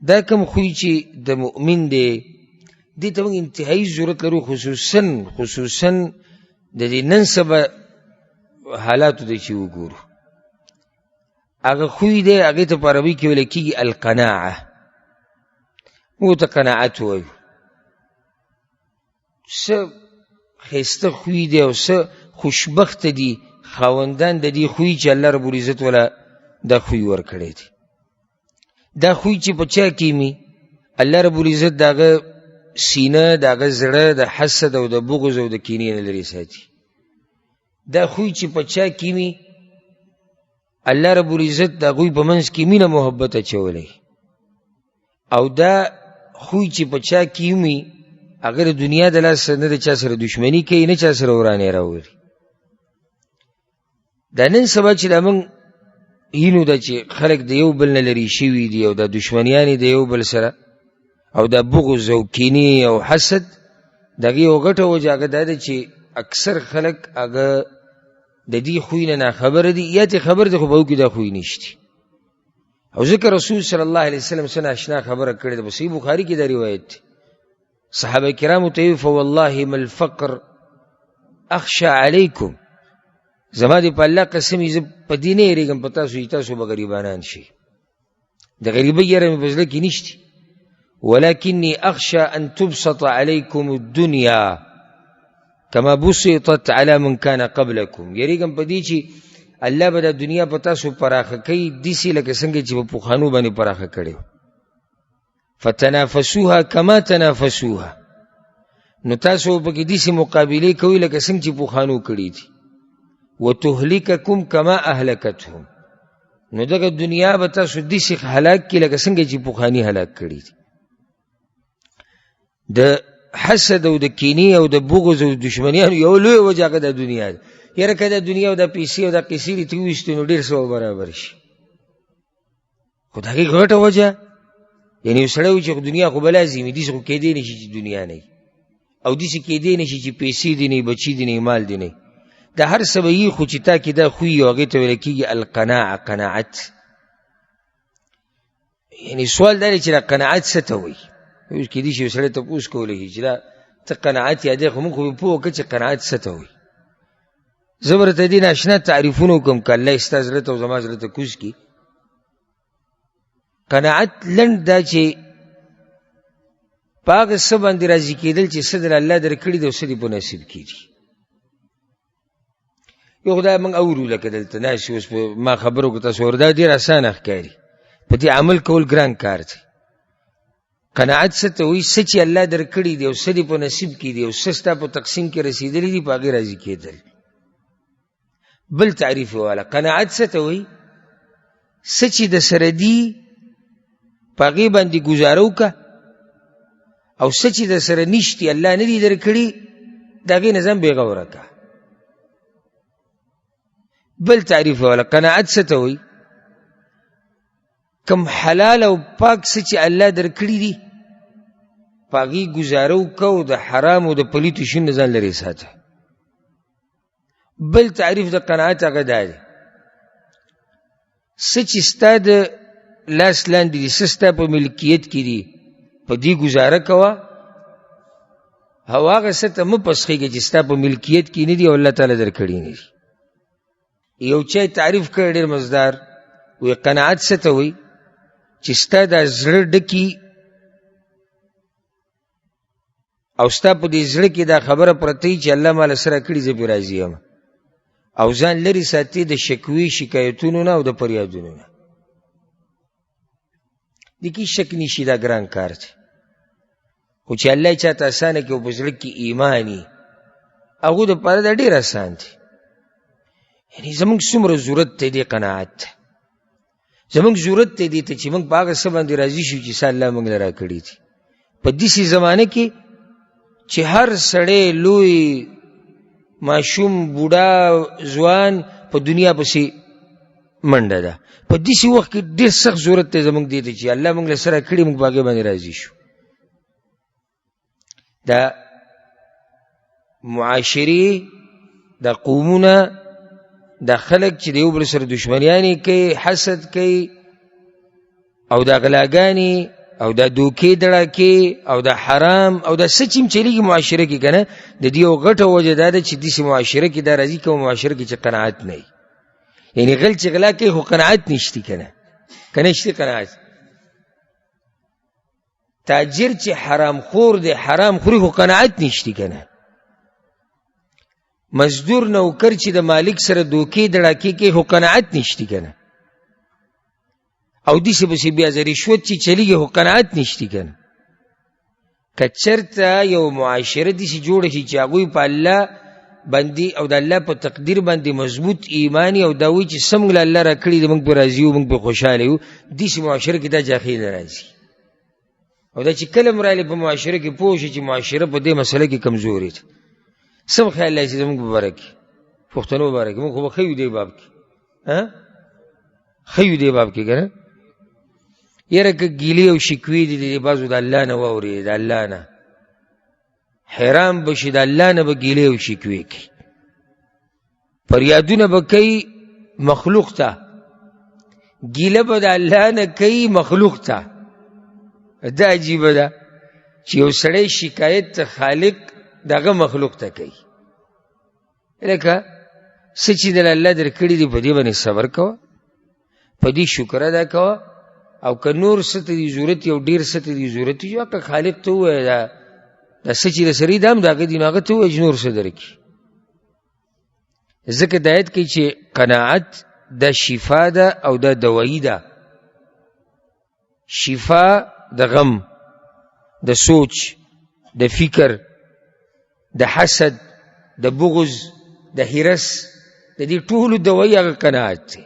دا کم خوی چې د مؤمن دی دې ته موږ انتهایی ضرورت لرو، خصوصا د دې نن سبا حالاتو دی چې وګورو. هغه خوی دی هغې ته په عربي کې ویل کېږي القناعه. موږ ته قناعت وایو. څه ښایسته خوی دی او څه خوشبخته دي خاوندان د دې خوی چې الله رب العزت والا دا خوی ورکړی دی. دا خوی چې په چا کې وي الله رب العزت د هغه سینه، د هغه زړه د حسد او د بغض او د کینې نه لرې ساتي. دا خوی چې په چا کې وي الله رب العزت د هغوی په منځ کې مینه محبت اچولی. او دا خوی چې په چا کې وي هغه د دنیا د لاسه نه د چا سره دشمني کوي، نه چا سره ورانې راولي. دا نن سبا چې دا موږ هینو ده چې خلک د یو بل نه لرې شوي دي او دا دشمنیانې د یو بل سره او دا بغض او کینې او حسد، د هغې یو غټه وجه هغه دا ده چې اکثر خلک هغه د دې خوی نه ناخبره دي، یا ته خبر دی خو به وکړي دا خوی نشتي. او ځکه رسول صلی الله علیه وسلم څه ناشنا خبره کړې ده. په صحیح بخاري کې دا روایت دی. صحابه کرامو ته ویل فوالله ما الفقر اخشى علیکم، زما دې په الله قسم زه په دې نه یېرېږم په تاسو چې تاسو به غریبانان شئ. د غریبۍ یره مې په زړه کې نشتي. ولکنی اخشى ان تبسط علیکم الدنیا کما بسطت علی من کان قبلکم، یېرېږم په دې چې الله به د دنیا په تاسو پراخه کوي داسې لکه څنګه چې په پخوانو باندې پراخه کړې. فتنافسوها کما تنافسوها، نو تاسو پکې داسې مقابلې کوئ لکه څنګه چې پخوانو کړي دي. وتهلککم کما اهلکتهم، نو دغه دنیا به تاسو داسې هلاک کړي لکه څنګه چې پخواني هلاک کړي دي. د حسد او د کینې او د بغض او د دشمنیانو یو لوی وجه هغه د دنیا ده. یاره که د دنیا او د پیسې او د قیسې دې ته وویستو نو ډېر څه برابر شي. خو د هغې غټه وجه یعنې یو سړی وایي چې دنیا خو به لازمي داسې خو کېدی نه شي چې دنیا نه وي، او داسې کېدی نه شي چې پیسې دې نه وي، بچي دې نه وي، مال دې نه وي. دا هر څه به وي خو چې تا کې دا خوی او هغې ته ویل کېږي القناعه، قناعت. یعنې سوال دا دی چې دا قناعت څه ته وایي. اوس کېدای شي یو سړی تپوس کولی شي چې دا ته قناعت یادوې، خو موږ خو به پوه وکړه چې قناعت څه ته وایي. زه به درته دې ناشنا تعریفونه وکړم که الله ستا زړه ته او زما زړه ته کوز کړي. قناعت لنډ دا چې په هغه څه باندې راضي کېدل چې څه در الله درکړي دي او څه دې په نصیب کېږي. یو خدای موږ اورو لکه دلته ناست اوس ما خبره وکړه تاسو دا ډېر اسانه ښکاري، په دې عمل کول ګران کار دی. قناعت څه ته وایي؟ څه چې الله درکړي دي او څه دې په نصیب کې دي او څه ستا په تقسیم کې رسېدلي دي په هغې راضي کېدل. بل تعریف یې واله قناعت څه ته وایي؟ څه چې د سره دي په هغې باندې ګزاره وکړه، او څه چې د سره نشتي الله نه دي درکړي د هغې نه ځان بېغوره کړه. بل تعریف یې واله قناعت څه ته وایي؟ کم حلال او پاک څه چې الله درکړي دي په هغې ګزاره وکړه او د حرام او د پلیتو شیانو نه ځان لرې ساته. بل تعریف د قناعت هغه دا دی څه چې ستا د لاس لاندې دي، څه ستا په ملکیت کې دي، په دې ګزاره کوه، او هغه څه ته مه پسخېږه چې ستا په ملکیت کې نه دي او الله تعالی درکړي نه دي. یو چا تعریف کړی ډېر مزدار، وایي قناعت څه ته وایي؟ چې ستا دا زړه ډکي او ستا په دې زړه کې دا خبره پرته وي چې الله ماله څه راکړي زه پرې راضي یم، او ځان لرې ساتي د شکوي شکایتونو نه او د فریادونو نه. د کې شک نشي دا ګران کار دی، خو چې الله یې چاته اسانه کړي او په زړه کې ایمان وي هغو دپاره دا ډېر اسان دی. یعنې زمونږ څومره ضرورت دی دې قناعت ته، زمونږ ضرورت دی دې ته چې موږ په هغه څه باندې راضي شو چې څه الله موږ له راکړي دي. په داسې زمانه کې چې هر سړی لوی ماشوم بوډا ځوان په دنیا پسې منډه ده، په داسې وخت کې ډېر سخت ضرورت دی زمونږ دې ته چې الله موږ له څه راکړي موږ په هغې باندې راضي شو. دا معاشرې، دا قومونه، دا خلک چې د یو بل سره دشمنیانې کوي، حسد کوي او دا غلاګانې او دا دوکې دړکې او دا حرام او دا څه چې چلیږي معاشره کې که نه د دې یو غټه وجه دا ده چې داسې معاشره کې دا راځي کوم معاشره کې چې قناعت نه وي. یعنې غل چې غلا کوي خو قناعت نشتی که نه، که نشتی قناعت. تاجر چې حرام خور دی حرام خوري خو قناعت نشتی که نه. مزدور نوکر چې د مالک سره دوکې دړکې کوي خو قناعت نشتی که نه. او داسې پسې بیا د رشوت چې چلیږي خو قناعت نشتی که نه. که چېرته یو معاشره داسې جوړه شي چې هغوی په الله باندې او د الله په تقدیر باندې مضبوط ایمانی او دا وایي چې څه موږ له الله را کړي د موږ پې راضي یو موږ پې خوشحاله یو، داسې معاشره کې دا جاخې نه راځي. او دا چې کله م راغلی په معاشره کې پوه شي چې معاشره په دې مسله کې کمزورې ده، سم خیال لای چې زموږ په باره کې پښتنو باره کې موږ خو به ښه یو دې باب کې ښه یو دې باب کې که نه. یاره که ګیلې او شکوې دي د بعضو د الله نه واورې، د الله نه حیران بشي، د الله نه به ګیلې او شکوې کوي، فریادونه به کوي مخلوق ته، ګیله به د الله نه کوي مخلوق ته. دا عجیبه ده چې یو سړی شکایت خالق دغه مخلوق ته کوي. لکه څه چې د الله در کړي دي په دې باندې صبر کوه، په دې شکر ادا کوه، او که نور څه ته دي ضرورت یو ډېر څه ته دي ضرورت یو که خالق ته ووایه دا څه چې د سړي دا هم د هغه دي نو هغه ته ووایه چې نور څه درکړي. ځکه د آیت کوي چې قناعت دا شفا ده او دا دوایي ده. شفا د غم، د سوچ، د فکر، د حسد، د بغض، د حرس، د دې ټولو دوایي هغه قناعت دی.